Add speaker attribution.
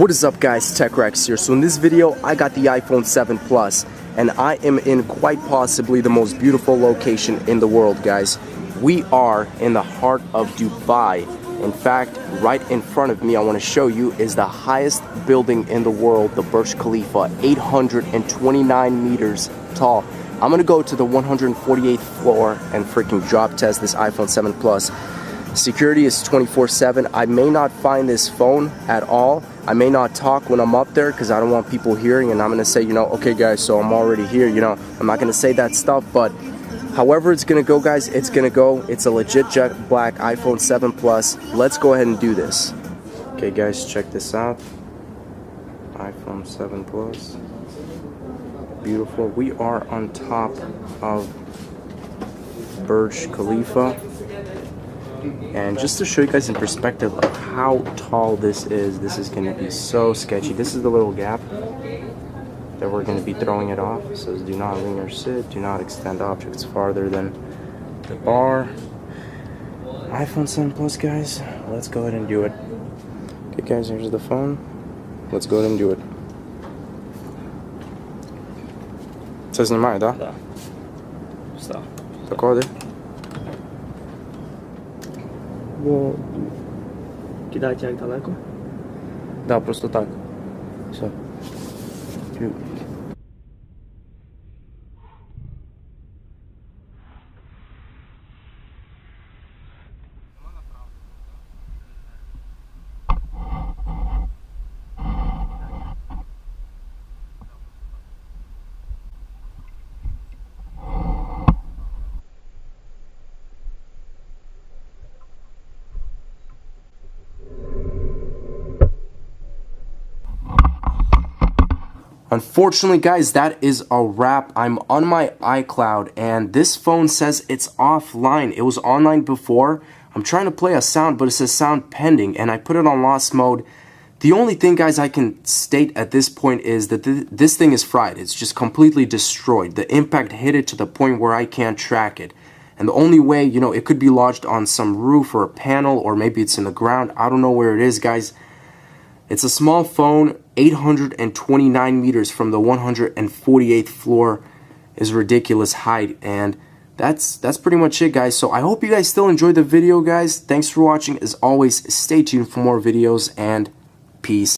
Speaker 1: What is up guys, TechRex here. So in this video I got the iPhone 7 Plus and I am in quite possibly the most beautiful location in the world, guys. We are in the heart of Dubai. In fact, right in front of me, I want to show you, is the highest building in the world, the Burj Khalifa, 829 meters tall. I'm gonna go to the 148th floor and freaking drop test this iPhone 7 Plus. Security is 24/7. I may not find this phone at all. I may not talk when I'm up there because I don't want people hearing, and I'm gonna say, you know, okay guys, so I'm already here, you know. I'm not gonna say that stuff, but however it's gonna go, guys, it's gonna go. It's a legit jet black iPhone 7 Plus. Let's go ahead and do this. Okay guys, check this out. iPhone 7 Plus. Beautiful. We are on top of Burj Khalifa. And just to show you guys in perspective of how tall this is going to be so sketchy. This is the little gap that we're going to be throwing it off. It says do not lean or sit, do not extend objects farther than the bar. iPhone 7 Plus, guys, let's go ahead and do it. Okay guys, here's the phone. Let's go ahead and do it. Це знімає, да?
Speaker 2: Да. Встав.
Speaker 1: Такого, де?
Speaker 2: Бо кидати як далеко?
Speaker 1: Да, просто так. Все. Unfortunately, guys, that is a wrap. I'm on my iCloud, and this phone says it's offline. It was online before. I'm trying to play a sound, but it says sound pending, and I put it on lost mode. The only thing, guys, I can state at this point is that this thing is fried. It's just completely destroyed. The impact hit it to the point where I can't track it. And the only way, you know, it could be lodged on some roof or a panel, or maybe it's in the ground. I don't know where it is, guys. It's a small phone. 829 meters from the 148th floor is ridiculous height, and that's pretty much it, guys. So I hope you guys still enjoyed the video, guys. Thanks for watching. As always, stay tuned for more videos, and peace.